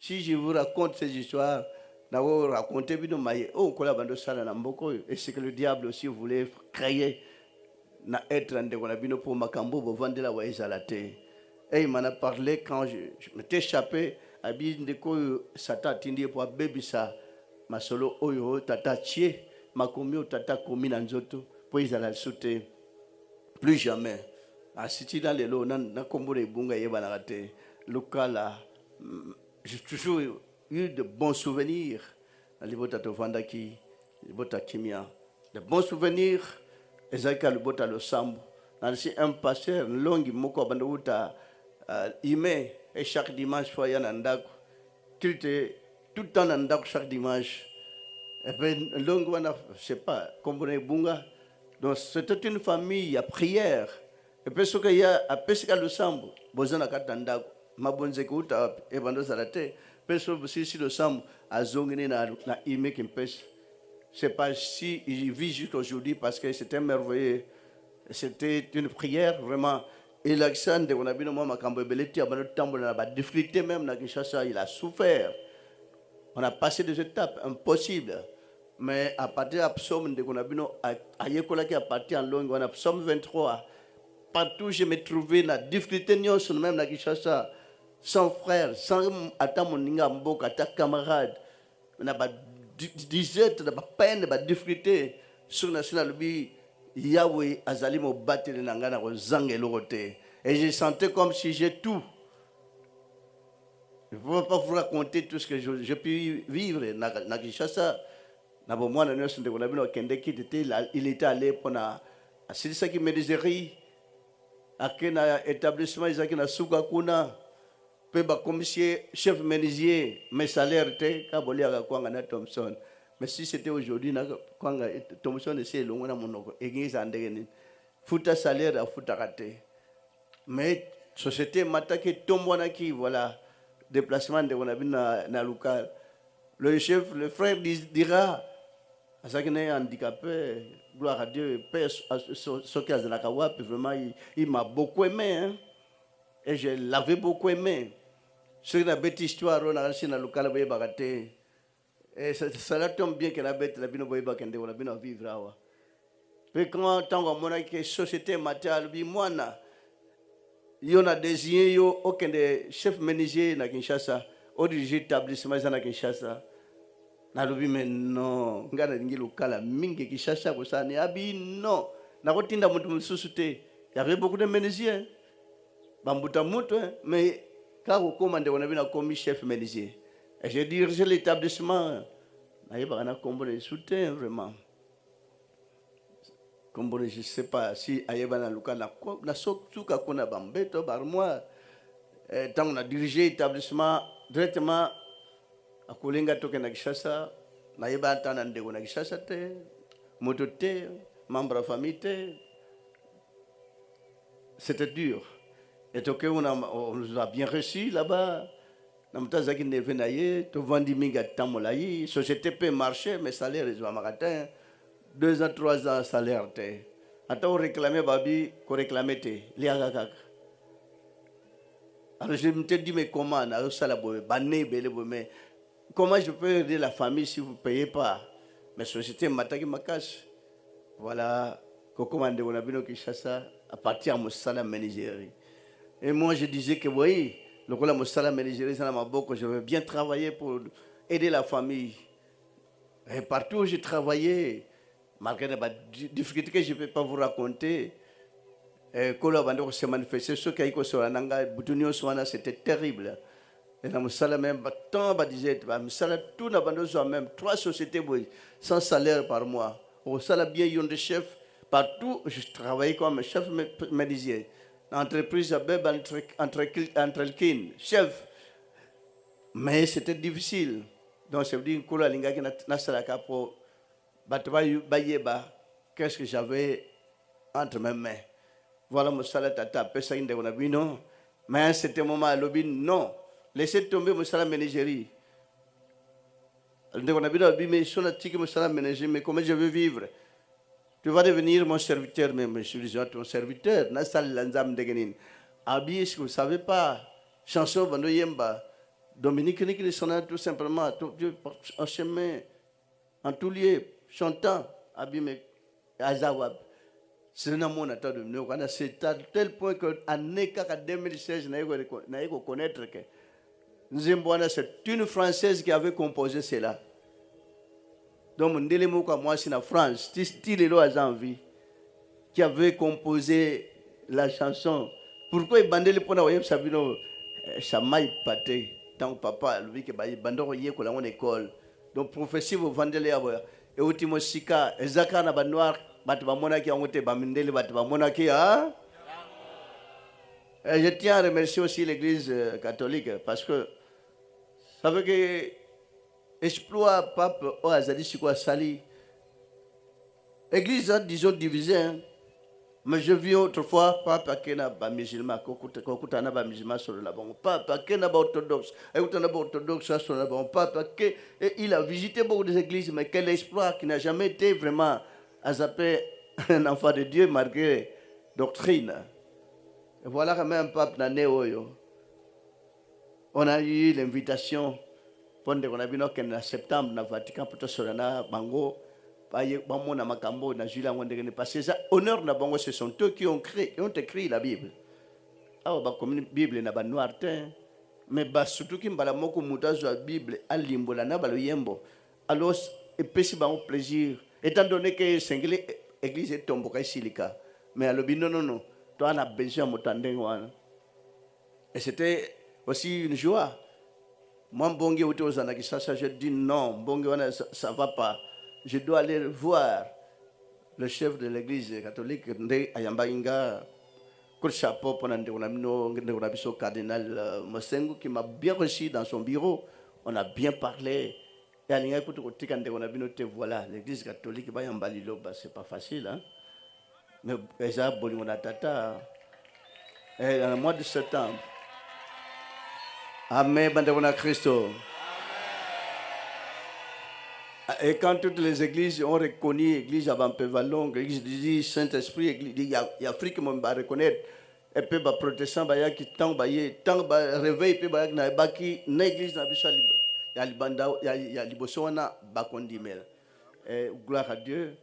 Si je vous raconte ces histoires, vous racontez et c'est que le diable aussi voulait créer na être pour makambo vendre la waizalate. Et il m'en a parlé quand je m'étais échappé à Bindeko Satan tindi pour bébisa ma solo oyo tata tché ma komi tata komi nanzoto pour izala sauter plus jamais. À City dans les lots na kombo de bunga yebanarate lokala. J'ai toujours eu de bons souvenirs. De bons souvenirs. Ezaka le bota le sambo. Nansi un pasteur longi moko bandouta ime et chaque dimanche fois yanandako. Tout le temps nandako chaque dimanche. Et puis longi wana je sais pas kombo bunga. Donc c'était une famille à prière. Et puis ce qu'il y a à pesca le sambo. Bozana katandako. Mabonze kuta ebando salate peso si le sam azongene na ime kimpes. C'est pas si il vit jusqu'aujourd'hui parce que c'était merveilleux. C'était une prière vraiment. Et l'Alexandre on a vu moi makambo beleti abano tambo na ba difficulté même na Kinshasa, il a souffert. On a passé des étapes impossibles. Mais à partir de psaume de Konabino à yekola qui a parti en longue on a psaume 23. Partout je me trouvais na difficulté nyonso même na Kinshasa. Sans frère, sans attendre mon ninga mboka, ta camarade, na ba disette, na ba peine, ba difficulté, sur national bi Yahweh azali mo battre nanga na zang elorote. Et je sentais comme si j'ai tout. Je ne peux pas vous raconter tout ce que j'ai pu vivre na Kinshasa. Na bo mwana nyoso ndeko na bino kende kitete il était allé pour na asili qui me disait akena établissement izaki na suka kuna. Pe ba commissaire chef menuisier mes salaires te ka bolia kwanga na Thompson. Mais si c'était aujourd'hui na kwanga Thompson c'est longo na monoko egiza ndegeni futa salaire a futa raté. Mais société mataki tombona qui voilà déplacement de on a vu na local. Le chef le frère dira à ça qui est handicapé, gloire à Dieu, père Sokiaz de la Kawapi, vraiment il m'a beaucoup aimé hein? Et je l'avais beaucoup aimé. C'est une bête histoire, on a reçu dans le local de Bagate. Et ça tombe bien que la bête, la bino boy bakende, on a bien vivre. Puis quand tant qu'on a que société matérielle, moi na, il y a désigné aucun chef menuisier na Kinshasa, au dirigé établissement na Kinshasa. Na lobi mais non, ngana ngi local mingi Kinshasa ko ça ni abi non. Na ko tinda mutu mususuté. Il y avait beaucoup de menuisiers. Bambuta mutu mais quand vous commandez, on a vu un commis chef menuisier. Et j'ai dirigé l'établissement. Il y a un combo de soutien, vraiment. Combo, je ne sais pas si il y a un local, la souka qu'on a bambeto, par moi. Tant on a dirigé l'établissement directement à Koulinga Tokena Kishasa, il y a un temps de Kishasa, mototé, membre de la famille. C'était dur. Et donc, on nous a bien reçus là-bas. Nous avons vendu minga tamolayi. Société peut marcher, mais salaire est matin. 2 ans, 3 ans, salaire. Attends, on réclamait babi, qu'on réclamait te. Alors je me dis, mais comment, comment je peux aider la famille si vous ne payez pas? Mais société mataki makas. Voilà, commande on a bien Kinshasa à partir de mon salaire menuiserie. Et moi, je disais que, oui, le rôle de mon salaire menuiserie, je veux bien travailler pour aider la famille. Et partout où j'ai travaillé, malgré les difficultés que je ne peux pas vous raconter, quand s'est manifesté, ce qui a été c'était terrible. Et dans mon salaire même, tant disait, tout n'a pas même 3 sociétés sans salaire par mois. Au salaire bien, il y a des chefs. Partout, je travaillais comme chef menuisier. L'entreprise Abeb entre le chef. Mais c'était difficile. Donc, ça veut dire que qu'est-ce que j'avais entre mes mains. Voilà mon salaire tata. Non. Mais à ce moment, non. Laissez tomber mon salaire ménagerie. Mais comment je veux vivre? Tu vas devenir mon serviteur, mais je suis déjà ton serviteur. Est-ce que vous ne savez pas? Chanson Bando Yemba. Dominique Nick s'en a tout simplement en chemin, en tout lieu, chantant, abîmé, à Zawab. C'est un amour de nous. C'est à tel point que en 2016, nous avons connaître que Nzembwana, c'est une Française qui avait composé cela. Donc, moi, c'est la France, style et envie, qui avait composé la chanson. Pourquoi il bandait le point de Sabino, Chamaï Paté, tant papa, lui qui est bandoro yé ko la mon école. Donc, professeur, vous vendez les avoirs. Et ultimo sika, ezaka na banoir, batba monaki en ote, bamindele, batba monaki, hein? Et je tiens à remercier aussi l'Église catholique parce que ça veut que exploit pape au Azali Sikwa Sali. L'Église a disons divisée, hein? Mais je vis autrefois pape akena ba musulman kokuta na ba musulman sur la bon pape akena ba orthodoxe et na ba orthodoxe sur la bon pape que il a visité beaucoup d'églises mais quel exploit qui n'a jamais été vraiment à zapper un enfant de Dieu malgré doctrine. Et voilà quand même pape nané oyo. On a eu l'invitation pour qu'on a vu en septembre dans le Vatican pour sur na bango na makambo na jula ngondegene parce que ça honneur na bango ce sont eux qui ont écrit la Bible. Ah ba comme Bible na ba noir mais ba surtout qui mbala moko mutazo la Bible alimbola na ba yembo. Alors et pesi ba plaisir étant donné que singile église est tomboka silika mais à l'obi non toi on a besoin motandeng wana. Et c'était aussi une joie. Moi mbonge utozana kisasa je dis non mbonge wana ça va pas. Je dois aller voir le chef de l'église catholique, Ndé Ayambainga, chapeau pour le cardinal Mosengo, qui m'a bien reçu dans son bureau. On a bien parlé. Et voilà, l'église catholique, c'est pas facile. Hein? Mais déjà, Tata, et dans le mois de septembre. Amen, Bandewona Christo. Et quand toutes les églises ont reconnu l'église avant Pévalon, l'église du Saint-Esprit, il y a Afrique qui va reconnaître, et puis les protestants qui tant réveil, puis l'église il y a Libosona Bakondimel. Et gloire à Dieu,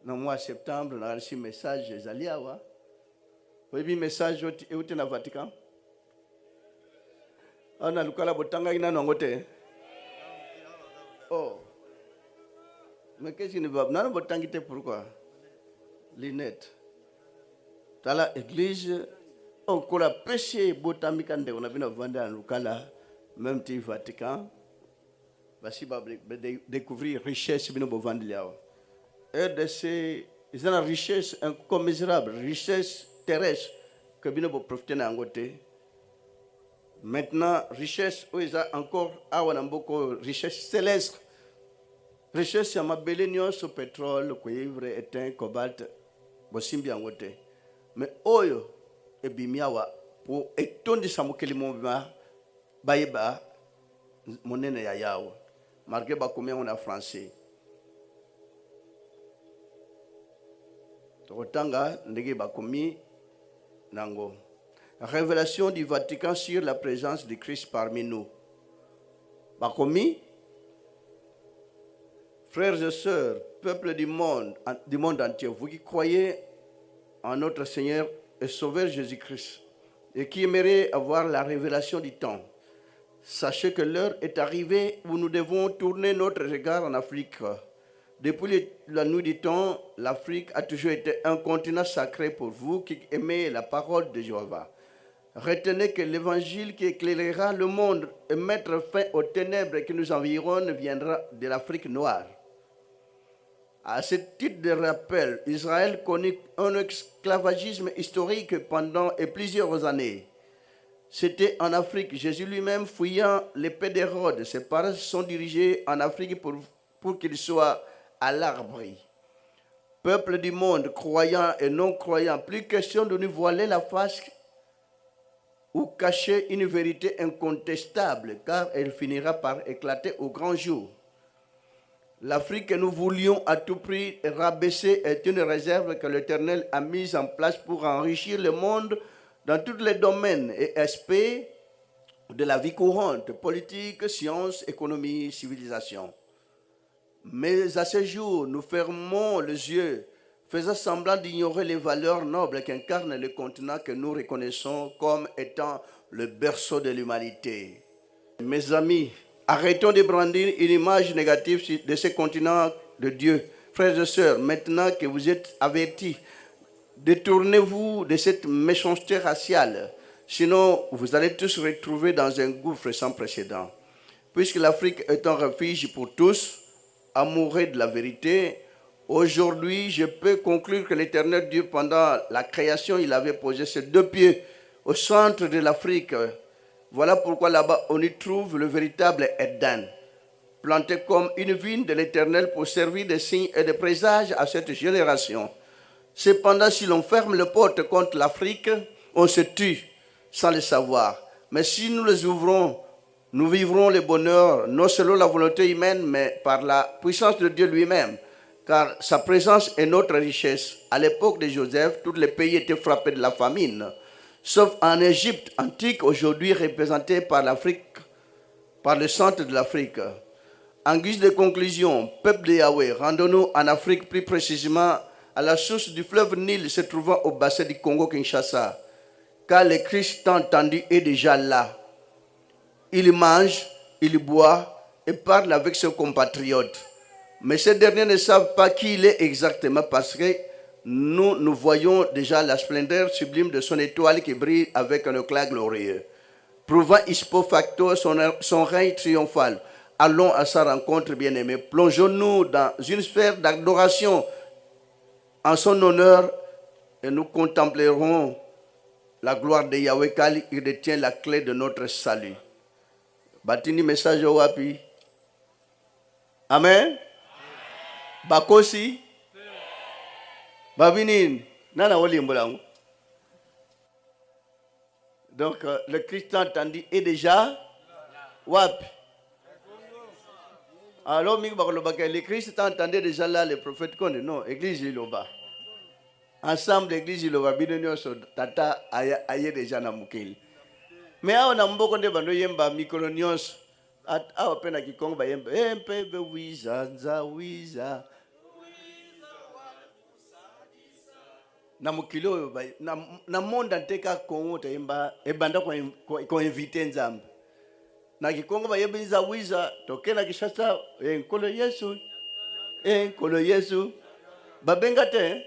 dans le mois de septembre, on a reçu un message des Aliawa. Vous avez vu le message où tu es dans le Vatican? On a le cas de Botanga qui n'a pas. Oh. Mais qu'est-ce qui ne va pas? Non, non, pourquoi? Linette. Dans l'église, on a péché, on a vu vendre en Lucala, même si Vatican, voici découvrir richesse, nous vendre là. Et de ces, ils ont une richesse incommensurable, richesse terrestre, que nous pouvons profiter d'un côté. Maintenant, richesse, où ils ont encore, beaucoup richesse céleste. Richesse, c'est ma belle sur pétrole, cuivre, étain, cobalt, bosimbi en côté. Mais oyo, et bimiawa, pour étonner sa mokeli moma, baïba, monene ya yao. Marqué ba combien on a français. Totanga, ndege ba komi, nango. Révélation du Vatican sur la présence de Christ parmi nous. Ba komi, frères et sœurs, peuple du monde entier, vous qui croyez en notre Seigneur et Sauveur Jésus-Christ et qui aimeriez avoir la révélation du temps, sachez que l'heure est arrivée où nous devons tourner notre regard en Afrique. Depuis la nuit du temps, l'Afrique a toujours été un continent sacré pour vous qui aimez la parole de Jéhovah. Retenez que l'évangile qui éclairera le monde et mettre fin aux ténèbres qui nous environnent viendra de l'Afrique noire. À ce titre de rappel, Israël connaît un esclavagisme historique pendant plusieurs années. C'était en Afrique. Jésus lui-même, fuyant l'épée d'Hérode, ses parents se sont dirigés en Afrique pour qu'il soit à l'abri. Peuple du monde, croyants et non-croyants, plus question de nous voiler la face ou cacher une vérité incontestable, car elle finira par éclater au grand jour. L'Afrique que nous voulions à tout prix rabaisser est une réserve que l'Éternel a mise en place pour enrichir le monde dans tous les domaines et aspects de la vie courante, politique, sciences, économie, civilisation. Mais à ce jour, nous fermons les yeux, faisant semblant d'ignorer les valeurs nobles qu'incarne le continent que nous reconnaissons comme étant le berceau de l'humanité. Mes amis, arrêtons de brandir une image négative de ce continent de Dieu. Frères et sœurs, maintenant que vous êtes avertis, détournez-vous de cette méchanceté raciale. Sinon, vous allez tous vous retrouver dans un gouffre sans précédent. Puisque l'Afrique est un refuge pour tous, amoureux de la vérité, aujourd'hui, je peux conclure que l'Éternel Dieu, pendant la création, il avait posé ses deux pieds au centre de l'Afrique. Voilà pourquoi là-bas, on y trouve le véritable Éden, planté comme une vigne de l'Éternel pour servir de signe et de présage à cette génération. Cependant, si l'on ferme les portes contre l'Afrique, on se tue sans le savoir. Mais si nous les ouvrons, nous vivrons le bonheur, non selon la volonté humaine, mais par la puissance de Dieu lui-même, car sa présence est notre richesse. À l'époque de Joseph, tous les pays étaient frappés de la famine, sauf en Égypte antique, aujourd'hui représentée par l'Afrique, par le centre de l'Afrique. En guise de conclusion, peuple de Yahweh, rendons-nous en Afrique, plus précisément à la source du fleuve Nil se trouvant au bassin du Congo-Kinshasa, car le Christ tant entendu est déjà là. Il mange, il boit et parle avec ses compatriotes. Mais ces derniers ne savent pas qui il est exactement parce que nous voyons déjà la splendeur sublime de son étoile qui brille avec un éclat glorieux. Prouvant ipso facto son règne triomphal. Allons à sa rencontre, bien-aimés. Plongeons-nous dans une sphère d'adoration en son honneur et nous contemplerons la gloire de Yahweh car il détient la clé de notre salut. Batini message au wapi. Amen. Bakosi. Babinin. Nana wali mbolangu. Donc le Christ entendu est déjà wapi. Alors le Christ entendait déjà là les prophètes connaissent. Non, église iloba. Ensemble l'église iloba bidonyo so tata aye déjà na mukili. Mais awa na mboko nde bando yemba mikolo nyonso awa pe na kikongo bayemba mpebe wiza nza wiza na mukili oyo na monde nteka kongo tayemba ebanda ko inviter nzambe na kikongo bayemba nza wiza tokena kishasa nkolo Yesu babenga te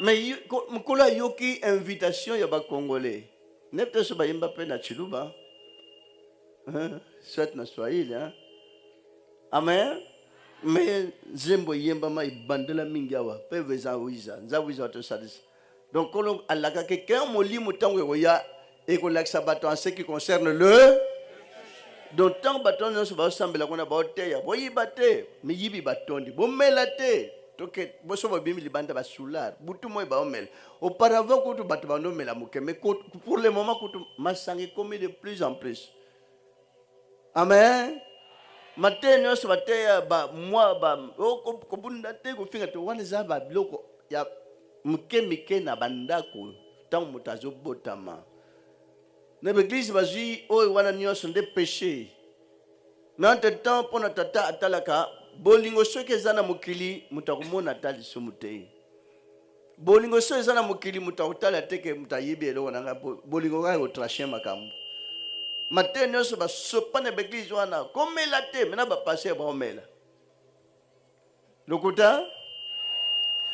mais mukolo yoki invitation ya ba congolais. Ne peut-être pas yemba pe na chiluba. Soit na Swahili, hein. Amen. Mais zembo yemba ma ibandela mingawa pe veza wiza. Nza wiza to sadis. Donc kolon alaka quelqu'un molimo tango ya et ko laksa bato en ce qui concerne le donc tant bato no so ba sambela kona ba oteya boyi bate mi yibi batondi bo melate toke boso ba bimi libanda ba solar butu moy ba omel auparavant ko to bato ba no mela muke mais pour le moment ko to masangi commis de plus en plus. Amen. Matin so bateya ba moi ba ko bunda te ko finga to wana za ba biloko ya muke na bandako tant mutazo botama. Na l'église bazi o wana nyonso nde péché. Na temps pona tata atalaka bolingo soki ezana mokili mutakumona tali sumute. Bolingo soki ezana mokili mutakutala teke mutayibi eloko nanga bolingo ka ko trashe makambo. Matin nyonso ba sopana l'église wana komela te mena ba passer ba omela. Lokuta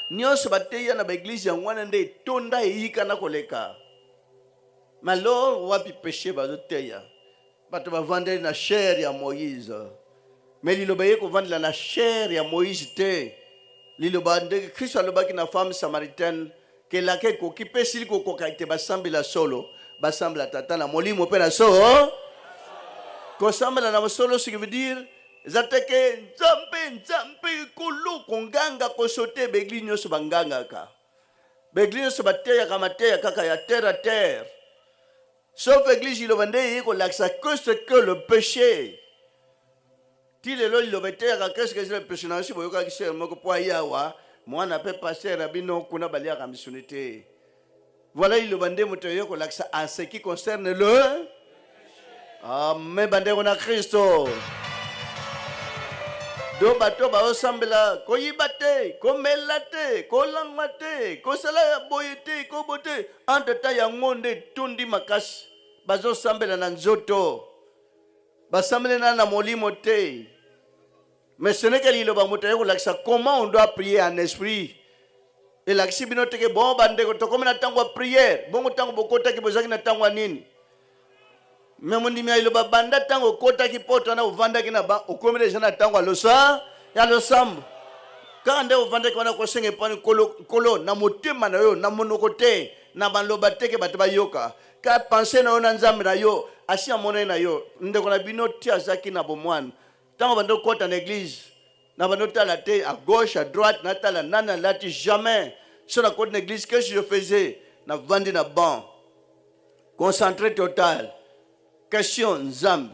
nyonso bateya na l'église ya wana nde tonda eyika na koleka. Malor wapi péché bazoteya. Bato ba vendre na chair ya Moïse. Mais liloba yeko vendre na chair ya Moïse te. Liloba nde Christ alobaki na femme samaritaine ke la ke ko kipe sili ko kokaite basambela solo, basambela tata na molimo pe na so. Ko sambela na solo ce qui veut dire zateke nzambe kulu konganga ko sote begli nyoso banganga ka. Begli nyoso bateya kamateya kaka ya terre à terre. Sauf l'église, il a vendu que ce que le péché. Il a qu'est-ce que c'est le péché? Moi, on peut passer Rabino Kuna Balia Ramisunité. Voilà, il a vendu en ce qui concerne le. Amen bandeko na Kristo. Do bato baosambela koyiba te, komela te, kolangwa te, kosala boye te, kobote. Entre temps yango nde tundi makasi bazosambela na nzoto. Basambela na molimo te. Mais ce n'est que liloba motaye kolakisa comment on doit prier en esprit. Et lakisi bino teke bon bandeko tokome na tango prière, bongo tango bokota ki bozaki na tango nini. Même ndimi liloba banda tango kota ki poto na uvanda ki na ba okome deja na tango alosa ya losambo. Kande uvanda ki wana kosenge pani kolo na motema na yo na monoko te na baloba teke bato bayoka. Ka penser na yo na nzambe na yo asi amona na yo ndeko na bino tia zaki na bomwana. Tango bando kota na église na bando tala te à gauche à droite na tala nana lati jamais. Sur la côte de l'église qu'est-ce que je faisais na vandi na ban. Concentré total. Question nzambe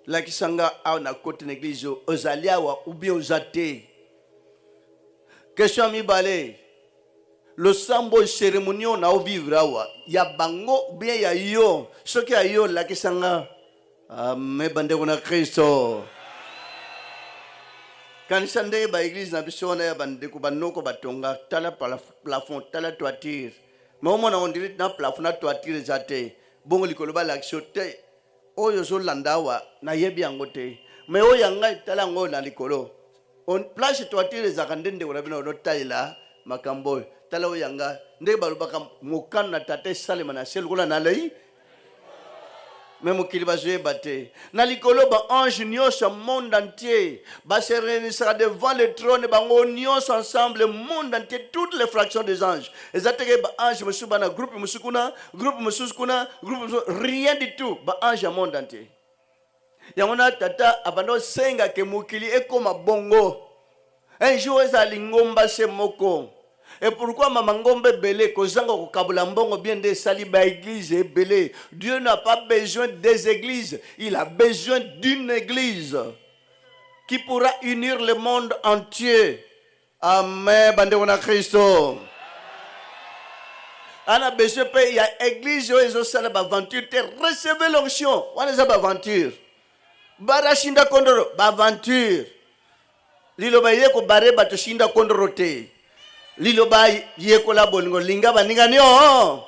la kisanga au na côte de l'église ozaliawa ou bien ozate. Question mi balé. Le sambo cérémonial na vivre awa ya bango ou bien ya yo ce qui a yo la kisanga me bande na Kristo. Kanisa ndenge ba église na biso na ya bande ko banoko batonga tala plafond tala toiture. Mais au moins on dirait na plafond na toiture zate. Bongo likolo ba l'action te. Oyo zo landawa na yebi yango te. Mais oyo yanga tala ngo na likolo. On place toiture za kandende ko bino no taila makambo. Tala oyo yanga ndenge balobaka mokano na tate salema na sel kola na lei. Même au Kilibazoué batté. Na likolo ba ange nyonso monde entier. Ba se réunissera devant le trône ba nyonso ensemble le monde entier toutes les fractions des anges. Ezateke ba ange musu bana groupe musukuna, groupe mususukuna, groupe rien du tout. Ba ange monde entier. Yangona tata abando senga ke mukili ekoma bongo. Un jour ezali ngomba se moko. Et pourquoi Maman Ngombe belé kozanga ko kabula mbongo bien des saliba église et belé. Dieu n'a pas besoin des églises, il a besoin d'une église qui pourra unir le monde entier. Amen bande na Kristo. Ana besoin pe il y a église yo ezo sala ba aventure te recevez l'onction. Wana za ba aventure. Barashinda kondoro ba aventure. Lilo ba ye ko bare ba to shinda kondoro te. Liloba yekola bolingo linga baninga nyo.